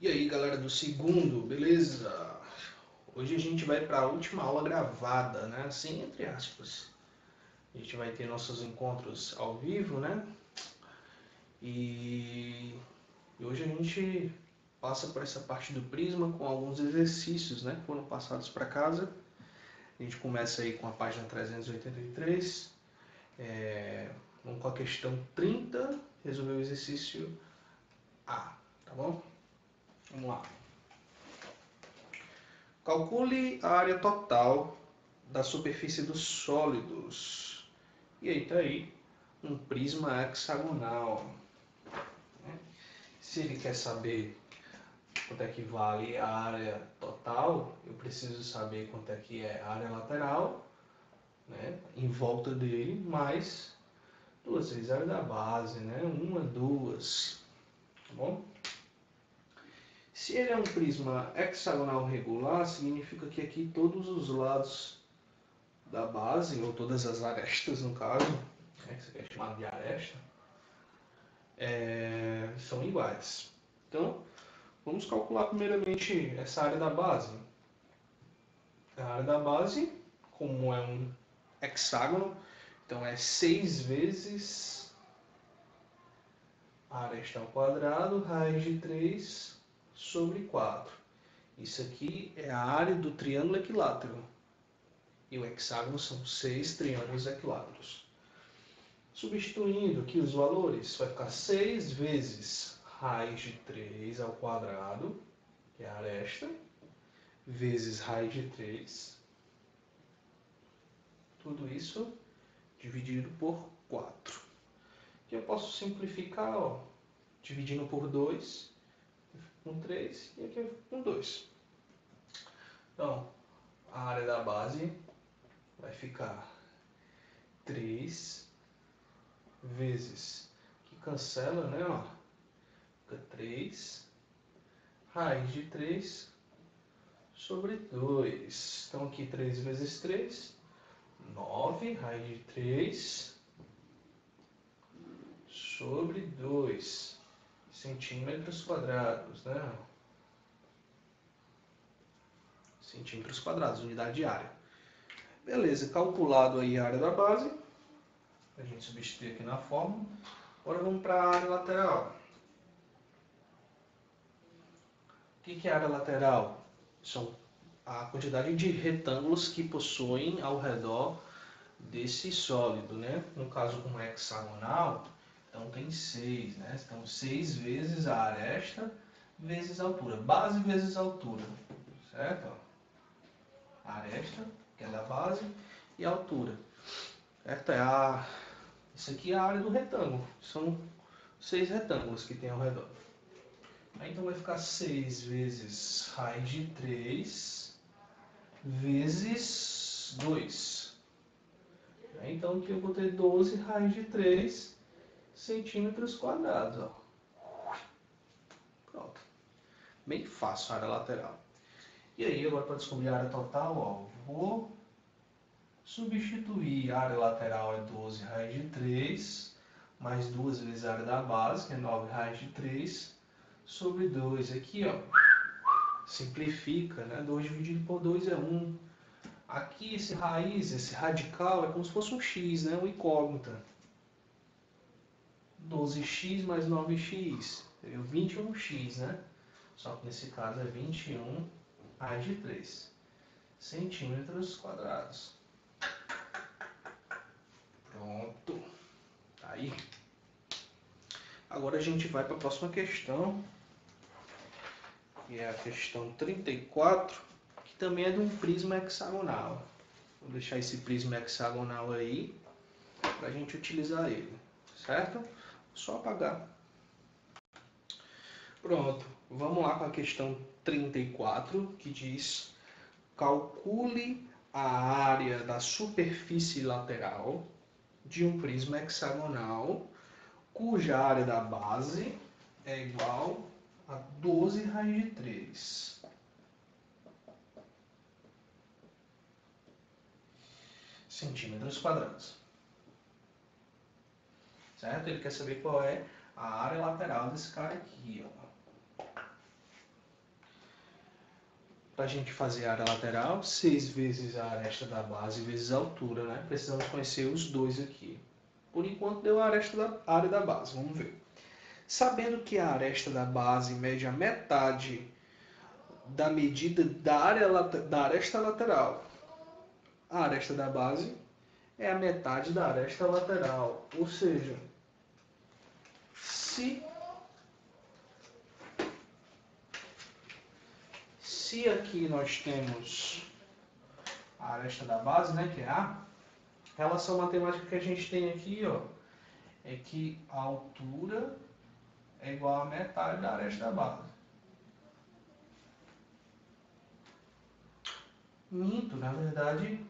E aí, galera do segundo, beleza? Hoje a gente vai para a última aula gravada, né? Assim, entre aspas. A gente vai ter nossos encontros ao vivo, né? E hoje a gente passa por essa parte do Prisma com alguns exercícios, né? Que foram passados para casa. A gente começa aí com a página 383, vamos com a questão 30, resolver o exercício A, tá bom? Vamos lá. Calcule a área total da superfície dos sólidos. E aí está aí um prisma hexagonal. Né? Se ele quer saber quanto é que vale a área total, eu preciso saber quanto é que é a área lateral, né, em volta dele, mais duas vezes a área da base, né, uma, duas, tá bom? Se ele é um prisma hexagonal regular, significa que aqui todos os lados da base, ou todas as arestas no caso, né, que você quer chamar de aresta, são iguais. Então, vamos calcular primeiramente essa área da base. A área da base, como é um hexágono, então é 6 vezes a aresta ao quadrado, raiz de 3 sobre 4. Isso aqui é a área do triângulo equilátero. E o hexágono são 6 triângulos equiláteros. Substituindo aqui os valores, vai ficar 6 vezes raiz de 3 ao quadrado, que é a aresta, vezes raiz de 3, tudo isso dividido por 4. Que eu posso simplificar, ó, dividindo por 2, com 3, e aqui com 2. Então, a área da base vai ficar 3 vezes, que cancela, né, ó, fica 3, raiz de 3 sobre 2. Então, aqui 3 vezes 3, 9, raiz de 3 sobre 2 centímetros quadrados, né? Centímetros quadrados, unidade de área. Beleza, calculado aí a área da base, a gente substitui aqui na fórmula. Agora vamos para a área lateral. O que é a área lateral? São a quantidade de retângulos que possuem ao redor desse sólido, né? No caso com hexagonal, então tem 6, né? Então 6 vezes a aresta vezes a altura, base vezes a altura, certo? A aresta, que é da base, e a altura, certo? Isso aqui é a área do retângulo, são 6 retângulos que tem ao redor. Aí, então vai ficar 6 vezes raiz de 3 vezes 2. Então aqui eu vou ter 12 raiz de 3 centímetros quadrados. Ó. Pronto. Bem fácil a área lateral. E aí, agora para descobrir a área total, ó, vou substituir a área lateral é 12 raiz de 3, mais 2 vezes a área da base, que é 9 raiz de 3, sobre 2. Aqui, ó, simplifica, né? 2 dividido por 2 é 1. Aqui, esse raiz, esse radical, é como se fosse um x, né? Uma incógnita. 12x mais 9x, seria 21x, né? Só que nesse caso é 21 raiz de 3 centímetros quadrados. Pronto. Tá aí. Agora a gente vai para a próxima questão, que é a questão 34, que também é de um prisma hexagonal. Vou deixar esse prisma hexagonal aí para a gente utilizar ele, certo? Só apagar. Pronto, vamos lá com a questão 34, que diz: calcule a área da superfície lateral de um prisma hexagonal cuja área da base é igual a 12 raiz de 3 centímetros quadrados. Certo? Ele quer saber qual é a área lateral desse cara aqui, ó. para a gente fazer a área lateral, 6 vezes a aresta da base vezes a altura, né? Precisamos conhecer os dois aqui. Por enquanto deu a área da base, vamos ver. Sabendo que a aresta da base mede a metade da medida da aresta lateral, a aresta da base é a metade da aresta lateral, ou seja, se aqui nós temos a aresta da base, né, que é A relação matemática que a gente tem aqui, ó, é que a altura é igual a metade da aresta da base. Minto, na verdade,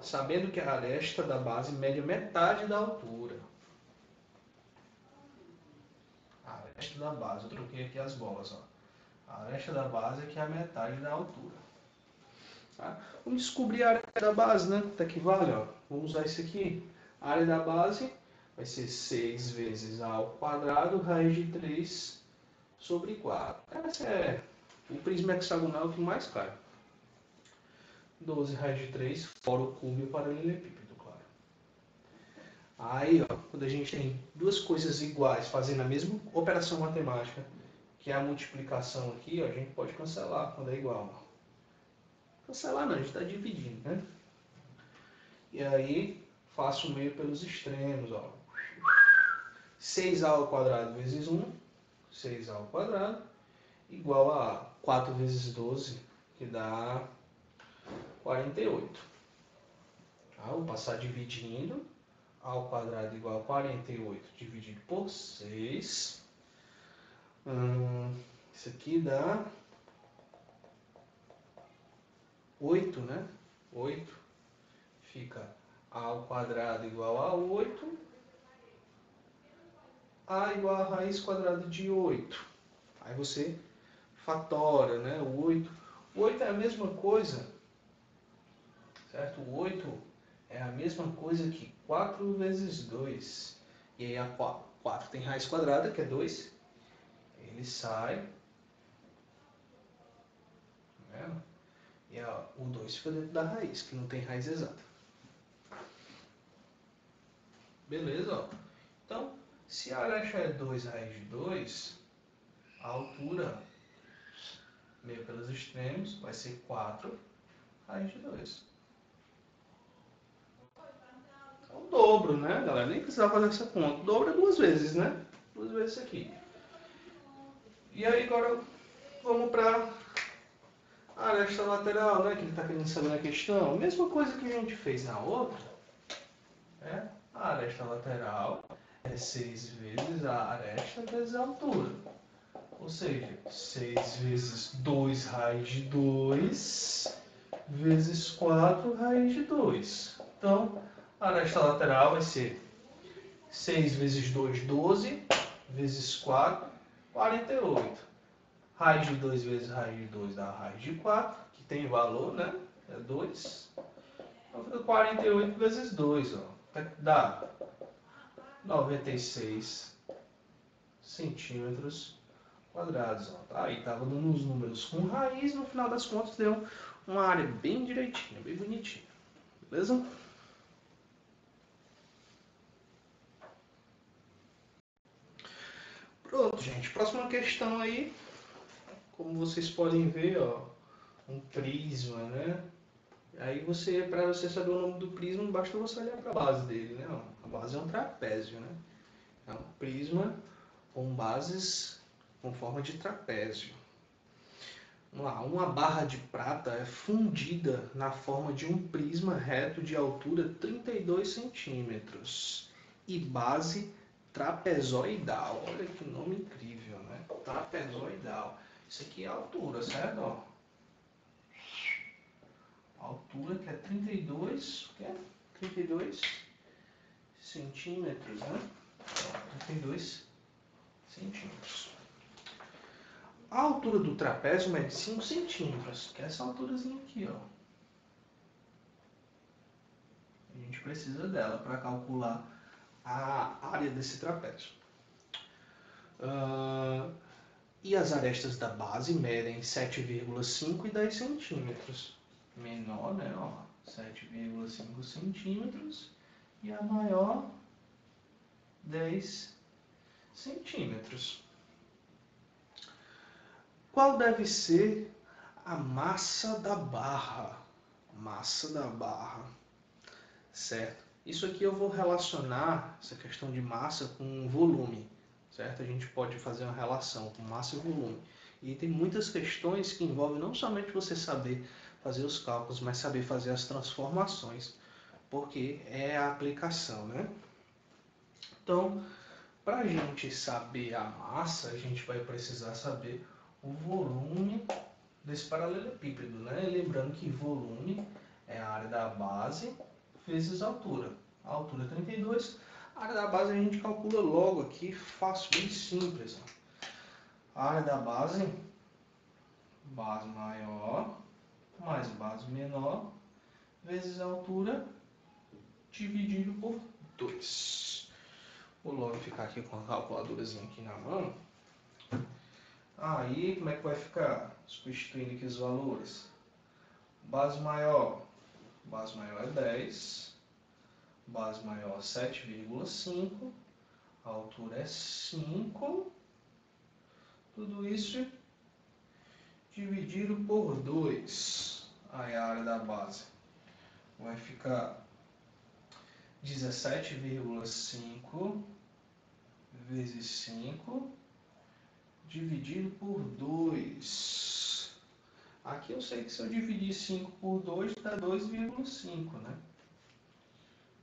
sabendo que a aresta da base mede metade da altura. A aresta da base, eu troquei aqui as bolas, ó. A aresta da base é que é a metade da altura. Tá? Vamos descobrir a área da base, né? Tá que vale, ó. Vamos usar isso aqui. A área da base vai ser 6 vezes a ao quadrado, raiz de 3 sobre 4. Esse é o prisma hexagonal que mais cai. 12 raiz de 3, fora o cubo e o paralelepípedo, claro. Aí, ó, quando a gente tem duas coisas iguais fazendo a mesma operação matemática, que é a multiplicação aqui, ó, a gente pode cancelar quando é igual. Ó. Cancelar não, a gente está dividindo, né? E aí, faço o meio pelos extremos, ó. 6a ao quadrado vezes 1, 6a ao quadrado, igual a 4 vezes 12, que dá 48. Tá? Vou passar dividindo. A ao quadrado igual a 48 dividido por 6. Isso aqui dá 8, né? 8. Fica a ao quadrado igual a 8. A igual a raiz quadrada de 8. Aí você fatora, né? O 8. O 8 é a mesma coisa, certo? O 8 é a mesma coisa que 4 vezes 2. E aí a 4 tem raiz quadrada, que é 2. Ele sai. Tá vendo? E o 2 fica dentro da raiz, que não tem raiz exata. Beleza? Ó. Então, se a aresta é 2 raiz de 2, a altura, meio pelos extremos, vai ser 4 raiz de 2. É o dobro, né, galera? Nem precisava fazer essa conta. O dobro é 2 vezes, né? 2 vezes isso aqui. E aí, agora, vamos para a aresta lateral, né? Que ele está querendo saber na questão. Mesma coisa que a gente fez na outra. Né? A aresta lateral é 6 vezes a aresta vezes a altura. Ou seja, 6 vezes 2 raiz de 2 vezes 4 raiz de 2. Então, a aresta lateral vai ser 6 vezes 2, 12, vezes 4, 48. Raiz de 2 vezes raiz de 2 dá raiz de 4, que tem valor, né? É 2. Então, fica 48 vezes 2, ó. Dá 96 centímetros quadrados. Ó. Tá? Aí estava dando os números com raiz, no final das contas deu uma área bem direitinha, bem bonitinha. Beleza? Pronto, gente. Próxima questão aí. Como vocês podem ver, ó, um prisma, né? Aí para você saber o nome do prisma, basta você olhar para a base dele, né? A base é um trapézio, né? É um prisma com bases com forma de trapézio. Vamos lá, uma barra de prata é fundida na forma de um prisma reto de altura 32 centímetros e base trapezoidal. Olha que nome incrível, né? Trapezoidal. Isso aqui é a altura, certo? Ó. A altura que é 32, que é 32 centímetros, né? 32 centímetros. A altura do trapézio mede 5 centímetros, que é essa alturazinha aqui, ó. A gente precisa dela para calcular a área desse trapézio. E E as arestas da base medem 7,5 e 10 centímetros. Menor, né? Ó, 7,5 centímetros. E a maior, 10 centímetros. Qual deve ser a massa da barra? Massa da barra. Certo? Isso aqui eu vou relacionar, essa questão de massa, com volume. Certo? A gente pode fazer uma relação com massa e volume. E tem muitas questões que envolvem não somente você saber fazer os cálculos, mas saber fazer as transformações, porque é a aplicação, né? Então, para a gente saber a massa, a gente vai precisar saber o volume desse paralelepípedo, né? Lembrando que volume é a área da base vezes a altura. A altura é 32. A área da base a gente calcula logo aqui, fácil, bem simples. A área da base, base maior, mais base menor, vezes a altura, dividido por 2. Vou logo ficar aqui com a calculadurazinha aqui na mão. Aí, como é que vai ficar? Substituindo aqui os valores. Base maior é 10. Base maior 7,5. A altura é 5. Tudo isso dividido por 2. Aí a área da base vai ficar 17,5 vezes 5 dividido por 2. Aqui eu sei que se eu dividir 5 por 2 dá 2,5, né?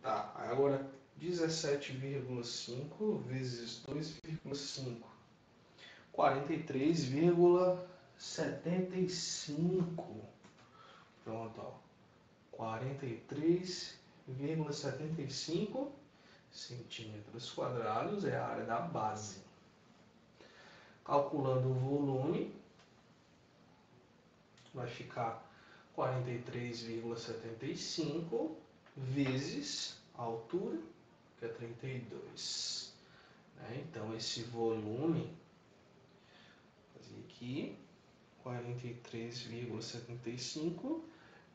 Tá, agora 17,5 vezes 2,5. 43,75. Pronto, ó. 43,75 centímetros quadrados é a área da base. Calculando o volume, vai ficar 43,75 vezes a altura, que é 32. Então, esse volume, vou fazer aqui, 43,75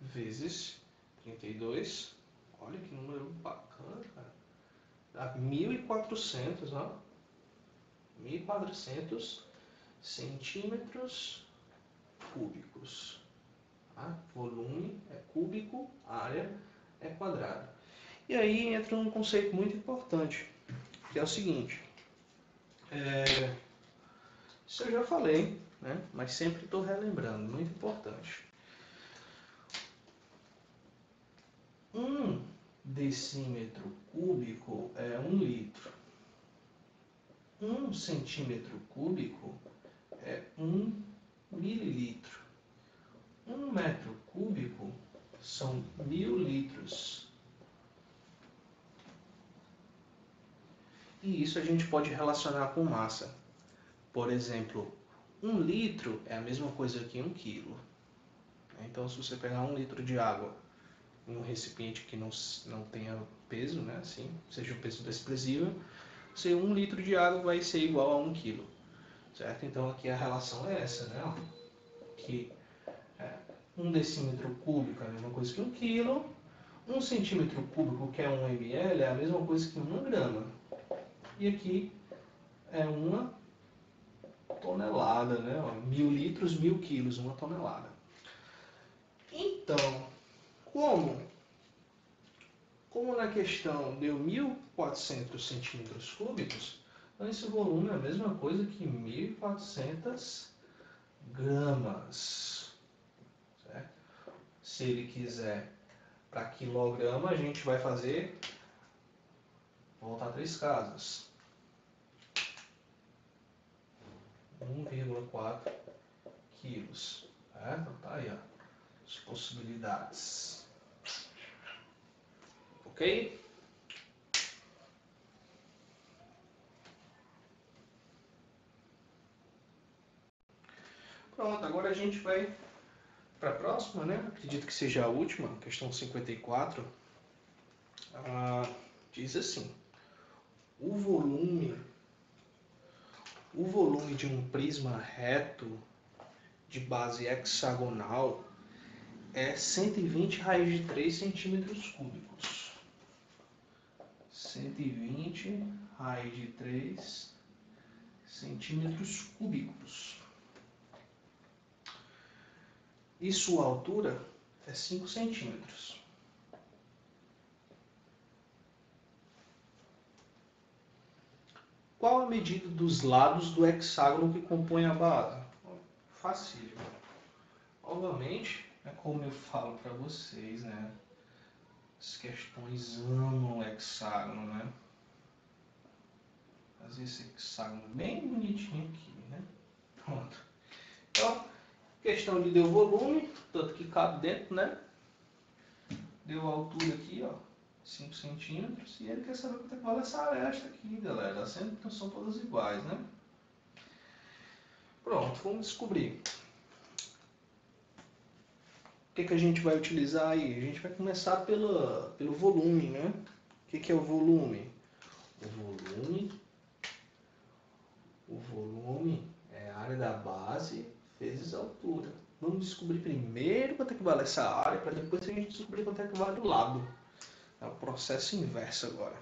vezes 32. Olha que número bacana, cara. Dá 1.400, ó. 1.400 centímetros cúbicos. Tá? Volume é cúbico, área é quadrado. E aí entra um conceito muito importante, que é o seguinte. Isso eu já falei, né? Mas sempre estou relembrando, muito importante. 1 decímetro cúbico é 1 litro. 1 centímetro cúbico é 1 mililitro. 1 metro cúbico são 1.000 litros. E isso a gente pode relacionar com massa. Por exemplo, 1 litro é a mesma coisa que 1 quilo. Então, se você pegar 1 litro de água em um recipiente que não tenha peso, né, assim, seja um peso desprezível, 1 litro de água vai ser igual a 1 quilo. Certo? Então, aqui a relação é essa, né? Que 1 decímetro cúbico é a mesma coisa que 1 quilo. 1 centímetro cúbico, que é 1 ml, é a mesma coisa que 1 grama. E aqui é 1 tonelada, né? 1.000 litros, 1.000 quilos, 1 tonelada. Então, como na questão deu 1.400 centímetros cúbicos, então esse volume é a mesma coisa que 1.400 gramas. Certo? Se ele quiser para quilograma, a gente vai voltar 3 casas. 1,4 quilos. Certo? Tá aí, ó, as possibilidades. Ok? Pronto, agora a gente vai para a próxima, né? Acredito que seja a última, questão 54. Diz assim: o volume o volume de um prisma reto de base hexagonal é 120 raiz de 3 centímetros cúbicos. 120 raiz de 3 centímetros cúbicos. E sua altura é 5 centímetros. Qual a medida dos lados do hexágono que compõe a base? Facílimo. Obviamente, é como eu falo para vocês, né? As questões amam o hexágono, né? Fazer esse hexágono bem bonitinho aqui, né? Pronto. Então, questão de deu volume, tanto que cabe dentro, né? Deu a altura aqui, ó, 5 centímetros. E ele quer saber quanto é que vale essa aresta aqui, galera. Sempre são todas iguais, né? Pronto, vamos descobrir. O que a gente vai utilizar aí? A gente vai começar pelo volume, né? O que é o volume? O volume é a área da base vezes a altura. Vamos descobrir primeiro quanto é que vale essa área, para depois a gente descobrir quanto é que vale o lado. É o processo inverso agora.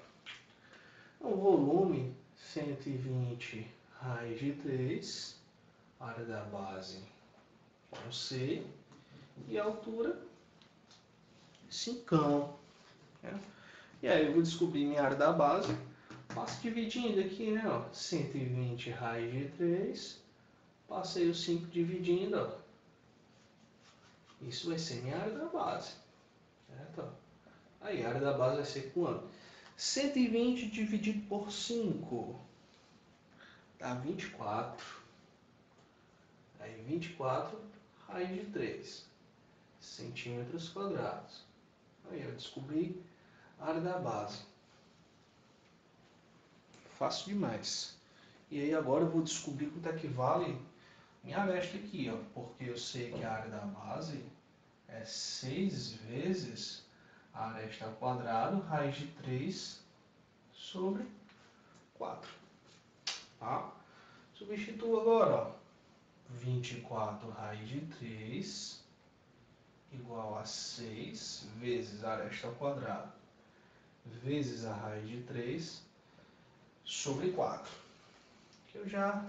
O volume, 120 raiz de 3, área da base com C, e a altura, 5. Né? E aí eu vou descobrir minha área da base, passo dividindo aqui, né? Ó, 120 raiz de 3, passei o 5 dividindo, ó. Isso vai ser minha área da base. Certo? Aí a área da base vai ser quanto? 120 dividido por 5 dá 24. Aí 24 raiz de 3 centímetros quadrados. Aí eu descobri a área da base. Fácil demais. E aí agora eu vou descobrir quanto é que vale minha aresta aqui, ó, porque eu sei que a área da base é 6 vezes a aresta ao quadrado, raiz de 3 sobre 4. Tá? Substituo agora, ó, 24 raiz de 3 igual a 6 vezes a aresta ao quadrado vezes a raiz de 3 sobre 4. Que eu já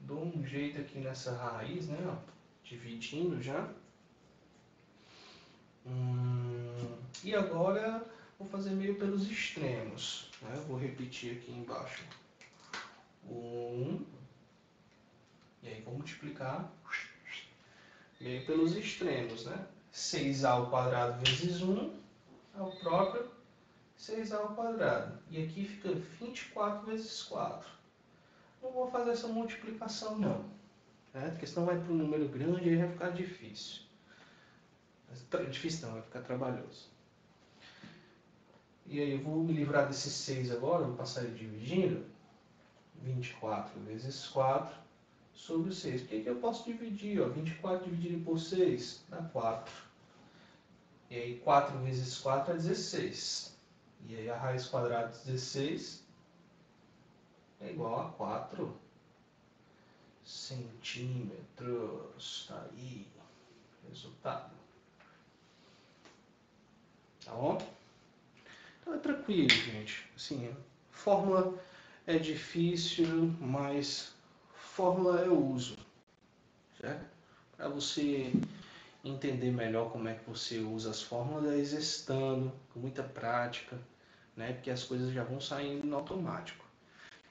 dou um jeito aqui nessa raiz, né? Ó, dividindo já. E agora vou fazer meio pelos extremos. Né? Vou repetir aqui embaixo. 1. E aí vou multiplicar meio pelos extremos, né? 6a ao quadrado vezes 1 é o próprio 6a ao quadrado. E aqui fica 24 vezes 4. Não vou fazer essa multiplicação não. Né? Porque senão vai para um número grande e aí vai ficar difícil. Difícil não, vai ficar trabalhoso. E aí eu vou me livrar desse 6 agora, vou passar ele dividindo. 24 vezes 4 sobre 6. O que eu posso dividir? Ó? 24 dividido por 6 dá 4. E aí 4 vezes 4 é 16. E aí a raiz quadrada de 16 é igual a 4 centímetros. Tá aí. Resultado. Tá bom? Então é tranquilo, gente. Assim, fórmula é difícil, mas fórmula eu uso. Certo? Para você entender melhor como é que você usa as fórmulas, é exercitando, com muita prática, né? Porque as coisas já vão saindo no automático.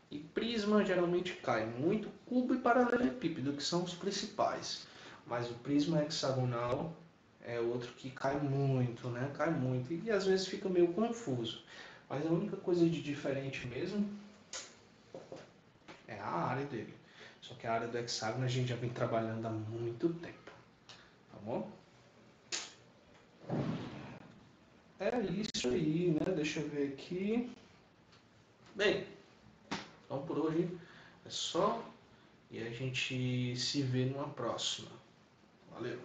E prisma geralmente cai muito, cubo e paralelepípedo, que são os principais. Mas o prisma hexagonal é outro que cai muito, né? Cai muito. E às vezes fica meio confuso. Mas a única coisa de diferente mesmo é a área dele. Só que a área do hexágono a gente já vem trabalhando há muito tempo. Tá bom? É isso aí, né? Deixa eu ver aqui. Bem, então por hoje é só. E a gente se vê numa próxima. Valeu!